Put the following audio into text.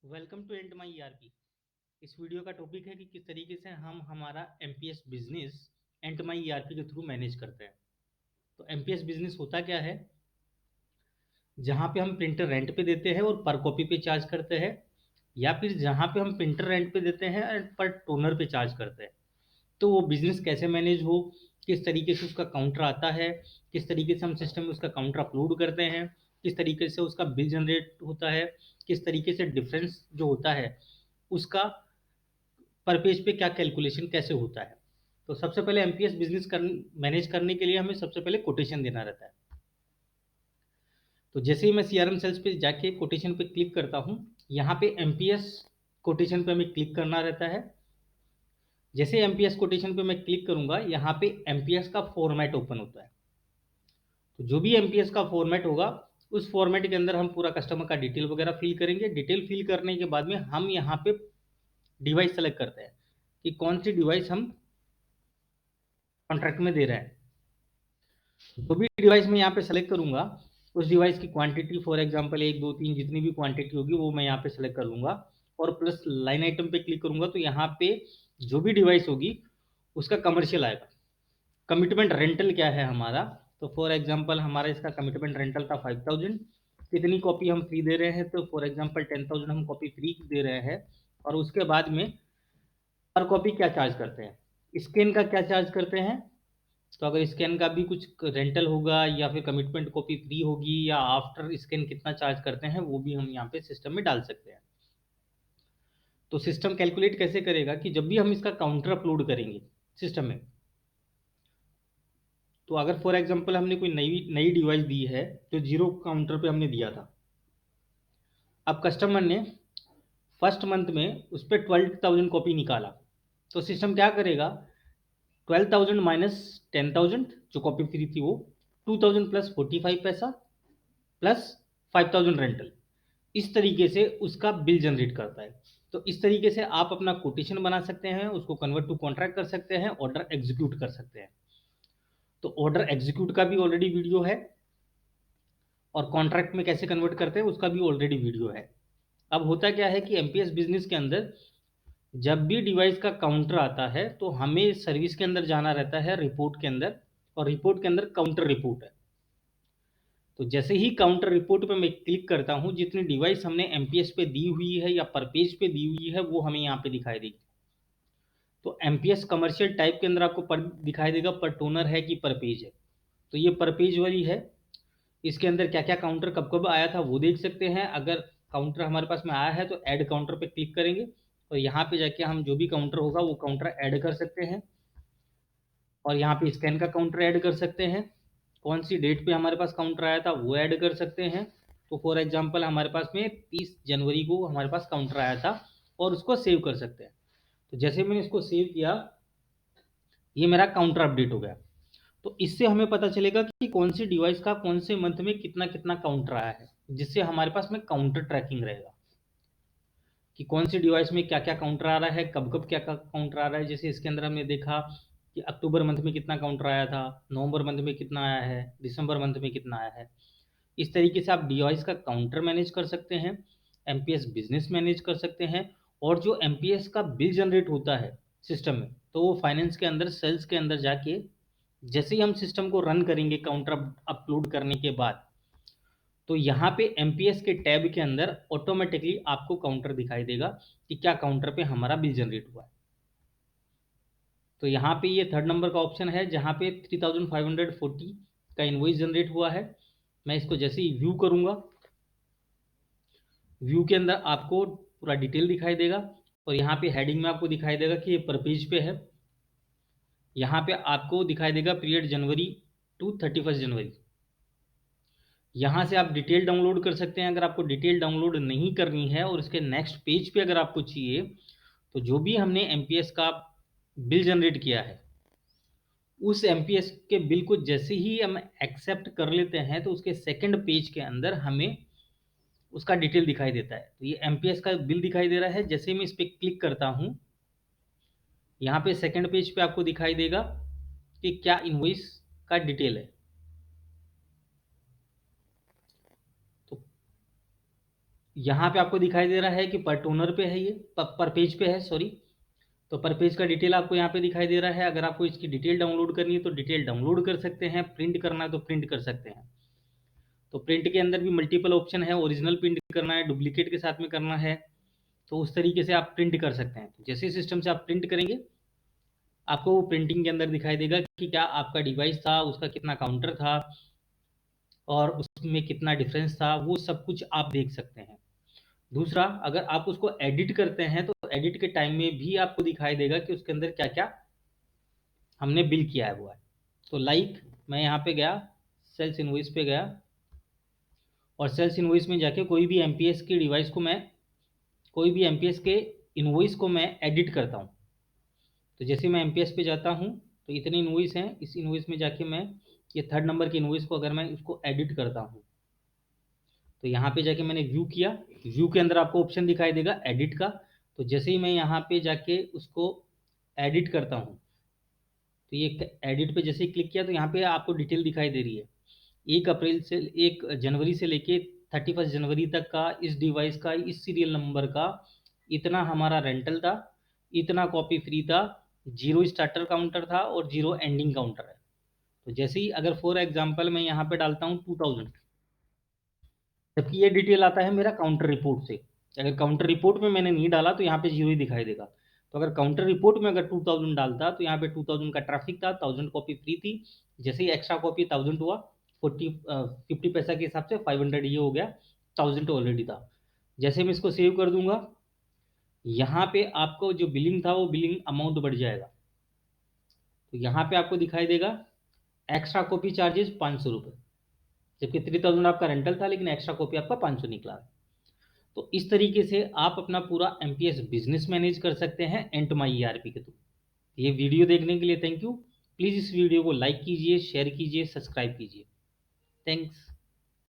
Welcome to and my ERP. इस video का topic है कि किस तरीके से हम हमारा MPS business and my ERP के थ्रू मैनेज करते हैं। तो एमपीएस बिजनेस होता क्या है? जहाँ पे हम प्रिंटर रेंट पे देते हैं और पर कॉपी पे चार्ज करते हैं, या फिर जहाँ पे हम प्रिंटर रेंट पे देते हैं और पर टोनर पे चार्ज करते हैं। तो वो बिजनेस कैसे मैनेज हो, किस तरीके से उसका काउंटर आता है, किस तरीके से हम सिस्टम में उसका काउंटर अपलोड करते हैं, किस तरीके से उसका बिल जनरेट होता है, किस तरीके से डिफरेंस जो होता है उसका पर पेज पे क्या कैलकुलेशन कैसे होता है। तो सबसे पहले एमपीएस बिजनेस मैनेज करने के लिए हमें सबसे पहले कोटेशन देना रहता है। तो जैसे ही मैं सीआरएम सेल्स पे जाके कोटेशन पे क्लिक करता हूँ, यहाँ पे एमपीएस कोटेशन पे हमें क्लिक करना रहता है। जैसे एमपीएस कोटेशन पे मैं क्लिक करूंगा, यहाँ पे एमपीएस का फॉर्मेट ओपन होता है। तो जो भी एमपीएस का फॉर्मेट होगा, उस फॉर्मेट के अंदर हम पूरा कस्टमर का डिटेल वगैरह फिल करेंगे। डिटेल फिल करने के बाद में हम यहाँ पे डिवाइस सेलेक्ट करते हैं कि कौन सी डिवाइस हम कॉन्ट्रैक्ट में दे रहे हैं। जो भी डिवाइस मैं यहाँ पे सेलेक्ट करूंगा, उस डिवाइस की क्वांटिटी, फॉर एग्जांपल 1 2 3 जितनी भी क्वांटिटी होगी वो मैं यहाँ पे सेलेक्ट कर लूंगा और प्लस लाइन आइटम पे क्लिक करूंगा। तो यहाँ पे जो भी डिवाइस होगी उसका कमर्शियल आएगा। कमिटमेंट रेंटल क्या है हमारा? तो फॉर एग्जांपल हमारा इसका कमिटमेंट रेंटल था 5000। कितनी कॉपी हम फ्री दे रहे हैं? तो फॉर एग्जांपल 10000 हम कॉपी फ्री दे रहे हैं। और उसके बाद में पर कॉपी क्या चार्ज करते हैं, स्कैन का क्या चार्ज करते हैं। तो अगर स्कैन का भी कुछ रेंटल होगा या फिर कमिटमेंट कॉपी फ्री होगी या आफ्टर स्कैन कितना चार्ज करते हैं, वो भी हम यहाँ पे सिस्टम में डाल सकते हैं। तो सिस्टम कैलकुलेट कैसे करेगा कि जब भी हम इसका काउंटर अपलोड करेंगे सिस्टम में, तो अगर फॉर एग्जांपल हमने कोई नई नई डिवाइस दी है जो जीरो काउंटर पे हमने दिया था, अब कस्टमर ने फर्स्ट मंथ में उस पर 12000 कॉपी निकाला, तो सिस्टम क्या करेगा? 12000 माइनस 10000 जो कॉपी फ्री थी वो, 2000 प्लस 45 पैसा प्लस 5000 रेंटल, इस तरीके से उसका बिल जनरेट करता है। तो इस तरीके से आप अपना कोटेशन बना सकते हैं, उसको कन्वर्ट टू कॉन्ट्रैक्ट कर सकते हैं, ऑर्डर एग्जीक्यूट कर सकते हैं। तो ऑर्डर एग्जीक्यूट का भी ऑलरेडी वीडियो है और कॉन्ट्रैक्ट में कैसे कन्वर्ट करते हैं उसका भी ऑलरेडी वीडियो है। अब होता क्या है कि एमपीएस बिजनेस के अंदर जब भी डिवाइस का काउंटर आता है तो हमें सर्विस के अंदर जाना रहता है, रिपोर्ट के अंदर, और रिपोर्ट के अंदर काउंटर रिपोर्ट है। तो जैसे ही काउंटर रिपोर्ट पे मैं क्लिक करता हूँ, जितनी डिवाइस हमने एमपीएस पे दी हुई है या पर पेज पे दी हुई है वो हमें यहाँ पे दिखाई देगी। तो एमपीएस कमर्शियल टाइप के अंदर आपको पर दिखाई देगा पर टोनर है कि पर पेज है। तो ये पर पेज वाली है। इसके अंदर क्या क्या काउंटर कब कब आया था वो देख सकते हैं। अगर काउंटर हमारे पास में आया है तो ऐड काउंटर पे क्लिक करेंगे और यहाँ पे जाके हम जो भी काउंटर होगा वो काउंटर ऐड कर सकते हैं। और यहाँ पे स्कैन का काउंटर ऐड कर सकते हैं। कौन सी डेट पे हमारे पास काउंटर आया था वो ऐड कर सकते हैं। तो फॉर एग्जांपल हमारे पास में 30 जनवरी को हमारे पास काउंटर आया था और उसको सेव कर सकते हैं। तो जैसे मैंने इसको सेव किया, ये मेरा काउंटर अपडेट हो गया। तो इससे हमें पता चलेगा कि कौन सी डिवाइस का कौन से मंथ में कितना कितना काउंटर आया है, जिससे हमारे पास में काउंटर ट्रैकिंग रहेगा कि कौन सी डिवाइस में क्या क्या काउंटर आ रहा है, कब कब क्या क्या काउंटर आ रहा है। जैसे इसके अंदर हमने देखा कि अक्टूबर मंथ में कितना काउंटर आया था, नवंबर मंथ में कितना आया है, दिसंबर मंथ में कितना आया है। इस तरीके से आप डिवाइस का काउंटर मैनेज कर सकते हैं, एमपीएस बिजनेस मैनेज कर सकते हैं। और जो एमपीएस का बिल जनरेट होता है सिस्टम में, तो वो फाइनेंस के अंदर, सेल्स के अंदर जाके जैसे ही हम सिस्टम को रन करेंगे काउंटर अपलोड करने के बाद, तो यहाँ पे एमपीएस के टैब के अंदर ऑटोमेटिकली आपको काउंटर दिखाई देगा कि क्या काउंटर पे हमारा बिल जनरेट हुआ है। तो यहाँ पे ये थर्ड नंबर का ऑप्शन है जहाँ पे 3540 का इनवॉइस जनरेट हुआ है। मैं इसको जैसे ही व्यू करूंगा, व्यू के अंदर आपको पूरा डिटेल दिखाई देगा और यहाँ पे हेडिंग में आपको दिखाई देगा कि ये पर पेज पे है। यहाँ पे आपको दिखाई देगा पीरियड जनवरी टू 31 जनवरी। यहाँ से आप डिटेल डाउनलोड कर सकते हैं। अगर आपको डिटेल डाउनलोड नहीं करनी है और इसके नेक्स्ट पेज पे अगर आपको चाहिए, तो जो भी हमने एमपीएस का बिल जनरेट किया है, उस एमपीएस के बिल को जैसे ही हम एक्सेप्ट कर लेते हैं तो उसके सेकंड पेज के अंदर हमें उसका डिटेल दिखाई देता है। तो ये एमपीएस का बिल दिखाई दे रहा है। जैसे ही मैं इस पर क्लिक करता हूँ, यहाँ पे सेकंड पेज पे आपको दिखाई देगा कि क्या इनवॉइस का डिटेल है। तो यहाँ पे आपको दिखाई दे रहा है कि पर टोनर पे है, ये पर पेज पे है, सॉरी। तो पर पेज का डिटेल आपको यहाँ पे दिखाई दे रहा है। अगर आपको इसकी डिटेल डाउनलोड करनी है तो डिटेल डाउनलोड कर सकते हैं, प्रिंट करना है तो प्रिंट कर सकते हैं। तो प्रिंट के अंदर भी मल्टीपल ऑप्शन है, ओरिजिनल प्रिंट करना है, डुप्लीकेट के साथ में करना है, तो उस तरीके से आप प्रिंट कर सकते हैं। तो जैसे सिस्टम से आप प्रिंट करेंगे, आपको वो प्रिंटिंग के अंदर दिखाई देगा कि क्या आपका डिवाइस था, उसका कितना काउंटर था और उसमें कितना डिफरेंस था, वो सब कुछ आप देख सकते हैं। दूसरा, अगर आप उसको एडिट करते हैं तो एडिट के टाइम में भी आपको दिखाई देगा कि उसके अंदर क्या क्या हमने बिल किया है वो है। तो मैं यहाँ पे गया, सेल्स इनवॉइस पे गया, और सेल्स इनवॉइस में जाके कोई भी एमपीएस के डिवाइस को मैं, कोई भी एमपीएस के इनवॉइस को मैं एडिट करता हूँ। तो जैसे मैं एमपीएस पे जाता हूँ, तो इतने इनवॉइस हैं, इस इनवॉइस में जाके मैं ये 3rd नंबर के इनवॉइस को अगर मैं उसको एडिट करता हूँ, तो यहाँ पे जाके मैंने व्यू किया, व्यू के अंदर आपको ऑप्शन दिखाई देगा एडिट का। तो जैसे ही मैं यहाँ पे जाके उसको एडिट करता हूँ, तो ये एडिट पे जैसे ही क्लिक किया तो यहाँ पे आपको डिटेल दिखाई दे रही है। 1 जनवरी से लेके 31 जनवरी तक का इस डिवाइस का, इस सीरियल नंबर का इतना हमारा रेंटल था, इतना कॉपी फ्री था, 0 स्टार्टर काउंटर था और 0 एंडिंग काउंटर है। तो जैसे ही अगर फॉर एग्जांपल मैं यहाँ पे डालता हूँ 2000, जबकि ये डिटेल आता है मेरा काउंटर रिपोर्ट से। अगर काउंटर रिपोर्ट में मैंने नहीं डाला तो यहाँ पे 0 ही दिखाई देगा। तो अगर काउंटर रिपोर्ट में अगर 2000 डालता तो यहाँ पे 2000 का ट्रैफिक था, 1000 कॉपी फ्री थी। जैसे ही एक्स्ट्रा कॉपी 1000 हुआ, 50 पैसा के हिसाब से 500 ये हो गया, 1000 ऑलरेडी था। जैसे मैं इसको सेव कर दूंगा, यहाँ पे आपको जो बिलिंग था वो बिलिंग अमाउंट बढ़ जाएगा। तो यहाँ पे आपको दिखाई देगा एक्स्ट्रा कॉपी चार्जेस 500 रुपये, जबकि 3000 आपका रेंटल था लेकिन एक्स्ट्रा कॉपी आपका 500 निकला। तो इस तरीके से आप अपना पूरा एमपीएस बिजनेस मैनेज कर सकते हैं एंड माई ईआरपी के थ्रू। ये वीडियो देखने के लिए थैंक यू। प्लीज़ इस वीडियो को लाइक कीजिए, शेयर कीजिए, सब्सक्राइब कीजिए। थैंक्स।